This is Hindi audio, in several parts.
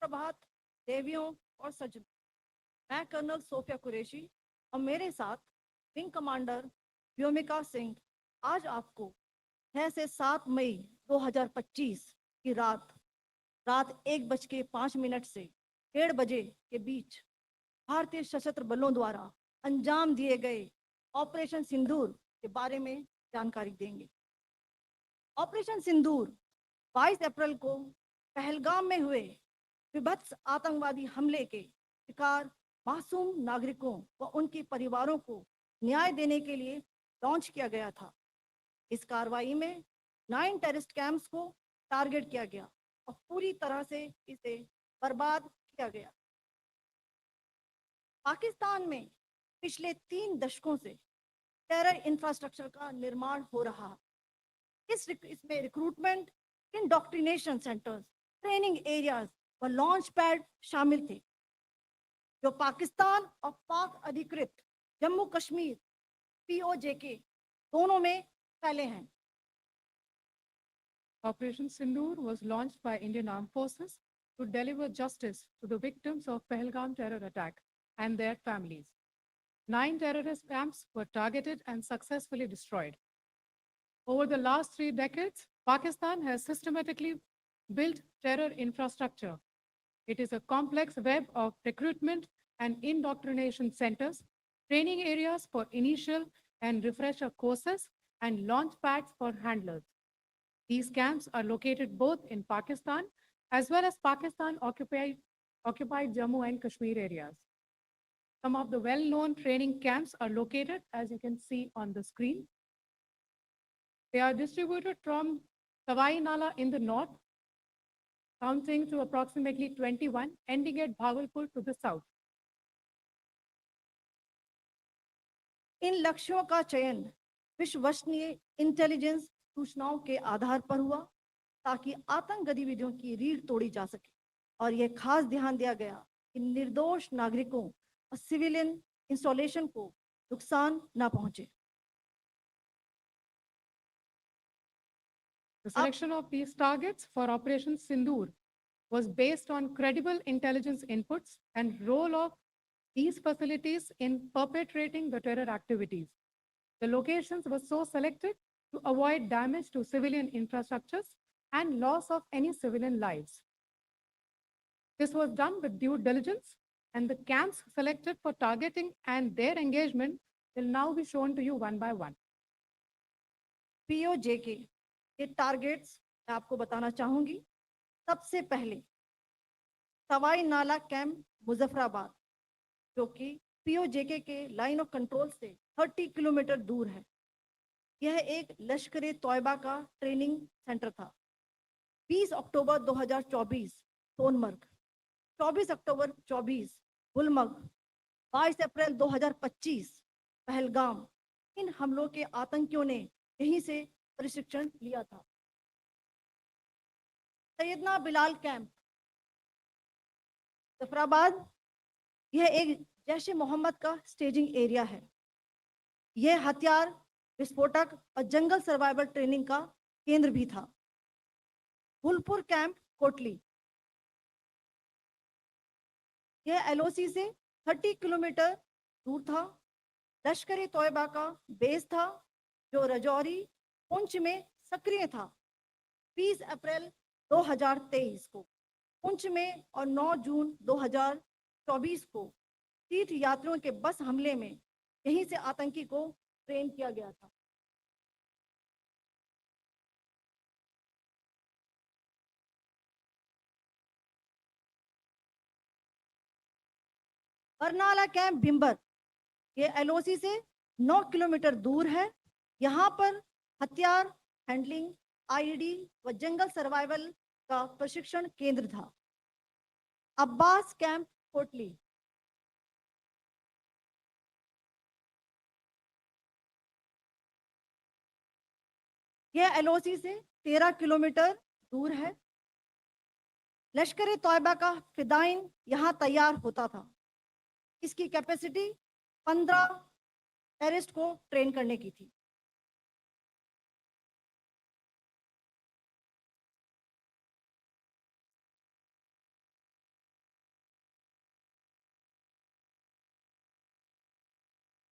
प्रभात देवियों और सज्जनों। मैं कर्नल सोफिया कुरैशी और मेरे साथ विंग कमांडर व्योमिका सिंह आज आपको 6 से 7 मई 2025 की रात 1:05 से 1:30 बजे के बीच भारतीय सशस्त्र बलों द्वारा अंजाम दिए गए ऑपरेशन सिंदूर के बारे में जानकारी देंगे। ऑपरेशन सिंदूर 22 अप्रैल को पहलगाम में हुए विभत्स आतंकवादी हमले के शिकार मासूम नागरिकों व उनके परिवारों को न्याय देने के लिए लॉन्च किया गया था। इस कार्रवाई में 9 टेररिस्ट कैंप्स को टारगेट किया गया और पूरी तरह से इसे बर्बाद किया गया। पाकिस्तान में पिछले 3 दशकों से टेरर इंफ्रास्ट्रक्चर का निर्माण हो रहा है। इसमें recruitment, indoctrination centres, training areas व लॉन्च पैड शामिल थे, जो पाकिस्तान और पाक अधिकृत जम्मू कश्मीर POJK दोनों में फैले हैं। Operation Sindoor was launched by Indian Armed Forces to deliver justice to the victims of Pahalgam terror attack and their families. 9 terrorist camps were targeted and successfully destroyed. Over the last 3 decades, Pakistan has systematically built terror infrastructure. It is a complex web of recruitment and indoctrination centers, training areas for initial and refresher courses, and launch pads for handlers. These camps are located both in Pakistan as well as Pakistan-occupied Jammu and Kashmir areas. Some of the well-known training camps are located, as you can see on the screen. They are distributed from Sawai Nala in the north, counting to approximately 21, ending at Bhagalpur to the south. इन लक्ष्यों का चयन विश्वसनीय इंटेलिजेंस सूचनाओं के आधार पर हुआ ताकि आतंक गतिविधियों की रीढ़ तोड़ी जा सके, और यह खास ध्यान दिया गया कि निर्दोष नागरिकों और सिविलियन इंस्टॉलेशन को नुकसान न पहुंचे। The selection of these targets for Operation Sindoor was based on credible intelligence inputs and role of these facilities in perpetrating the terror activities. The locations were so selected to avoid damage to civilian infrastructures and loss of any civilian lives. This was done with due diligence, and the camps selected for targeting and their engagement will now be shown to you one by one. POJK के टारगेट्स मैं आपको बताना चाहूंगी। सबसे पहले सवाई नाला कैंप मुजफ्फराबाद, जो कि POJK के लाइन ऑफ कंट्रोल से 30 किलोमीटर दूर है। यह एक लश्कर तोयबा का ट्रेनिंग सेंटर था। 20 अक्टूबर 2024 सोनमर्ग, 24 अक्टूबर 24 गुलमर्ग, 22 अप्रैल 2025 पहलगाम, इन हमलों के आतंकियों ने यहीं से प्रशिक्षण लिया था। सैयदना बिलाल कैंप जफराबाद, यह एक जैश ए मोहम्मद का स्टेजिंग एरिया है। यह हथियार, विस्फोटक और जंगल सर्वाइवल ट्रेनिंग का केंद्र भी था। फुलपुर कैंप कोटली, यह LOC से 30 किलोमीटर दूर था। लश्कर तोयबा का बेस था, जो रजौरी पुंछ में सक्रिय था। 20 अप्रैल 2023 को पुंछ में और 9 जून 2024 को तीर्थ यात्रियों के बस हमले में यहीं से आतंकी को ट्रेन किया गया था। बरनाला कैंप भिम्बर, ये LOC से 9 किलोमीटर दूर है। यहाँ पर हथियार हैंडलिंग, IED व जंगल सर्वाइवल का प्रशिक्षण केंद्र था। अब्बास कैंप कोटली, यह LOC से 13 किलोमीटर दूर है। लश्कर तोयबा का फिदाइन यहाँ तैयार होता था। इसकी कैपेसिटी 15 टेररिस्ट को ट्रेन करने की थी।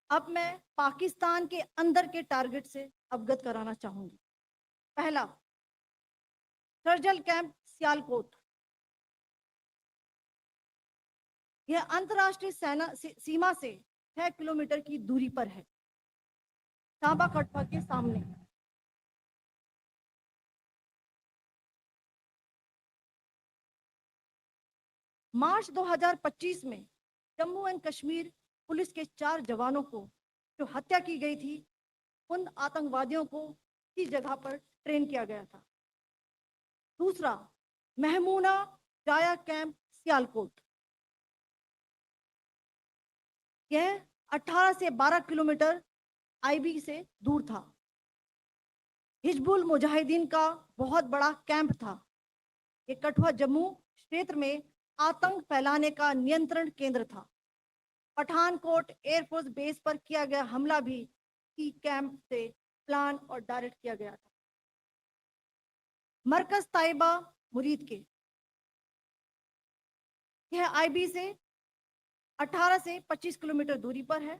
अब मैं पाकिस्तान के अंदर के टारगेट से अवगत कराना चाहूंगी। पहला, सर्जिकल कैंप सियालकोट। यह अंतर्राष्ट्रीय सीमा से 6 किलोमीटर की दूरी पर है, सांबा कटवा के सामने। मार्च 2025 में जम्मू एंड कश्मीर पुलिस के 4 जवानों को जो हत्या की गई थी, उन आतंकवादियों को इस जगह पर ट्रेन किया गया था। दूसरा, महमूना जाया कैंप सियालकोट। यह 18 से 12 किलोमीटर आईबी से दूर था। हिजबुल मुजाहिदीन का बहुत बड़ा कैंप था। ये कठुआ जम्मू क्षेत्र में आतंक फैलाने का नियंत्रण केंद्र था। पठानकोट एयरफोर्स बेस पर किया गया हमला भी इसी कैंप से प्लान और डायरेक्ट किया गया था। मरकज ताइबा मुरीद के, यह आईबी से 18 से 25 किलोमीटर दूरी पर है।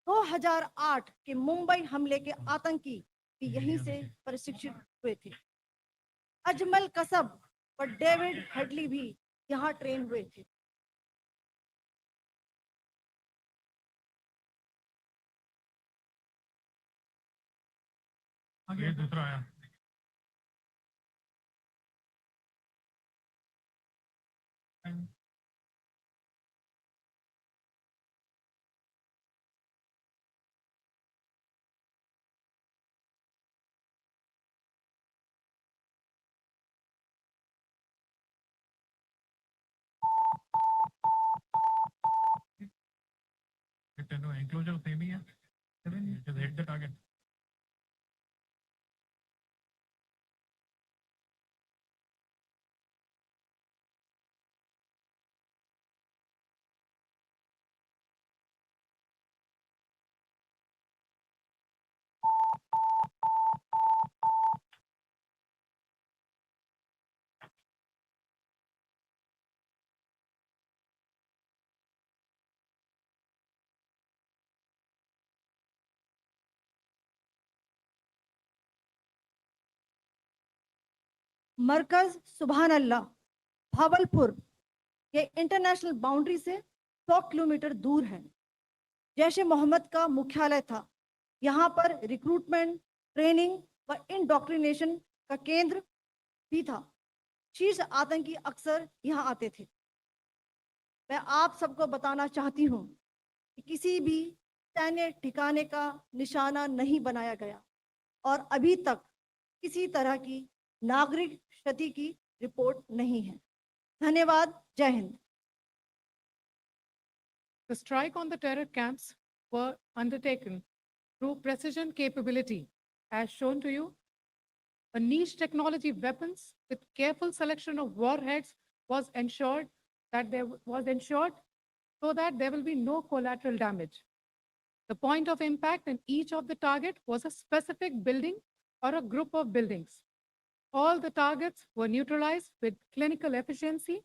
2008 के मुंबई हमले के आतंकी भी यहीं से प्रशिक्षित हुए थे। अजमल कसब और डेविड हेडली भी यहाँ ट्रेन हुए थे। आगे दूसरा आया। एंक्लोजर सेम ही है, just hit the target. मरकज सुभान अल्लाह भावलपुर, ये इंटरनेशनल बाउंड्री से 100 किलोमीटर दूर है। जैश ए मोहम्मद का मुख्यालय था। यहाँ पर रिक्रूटमेंट, ट्रेनिंग व इंडोक्ट्रिनेशन का केंद्र भी था। शीर्ष आतंकी अक्सर यहाँ आते थे। मैं आप सबको बताना चाहती हूँ कि किसी भी सैन्य ठिकाने का निशाना नहीं बनाया गया और अभी तक किसी तरह की नागरिक क्षति की रिपोर्ट नहीं है। धन्यवाद। जय Hind. The strike on the terror camps were undertaken through precision capability, as shown to you. A niche technology weapons with careful selection of warheads was ensured so that there will be no collateral damage. The point of impact in each of the target was a specific building or a group of buildings. All the targets were neutralized with clinical efficiency,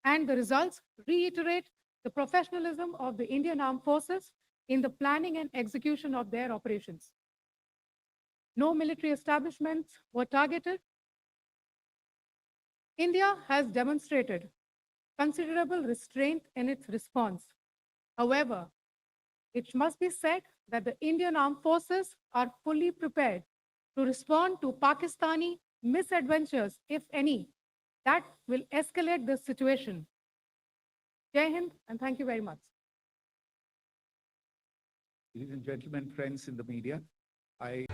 and the results reiterate the professionalism of the Indian Armed Forces in the planning and execution of their operations. No military establishments were targeted. India has demonstrated considerable restraint in its response. However, it must be said that the Indian Armed Forces are fully prepared to respond to Pakistani misadventures, if any, that will escalate the situation. Jai Hind, and thank you very much. Ladies and gentlemen, friends in the media, I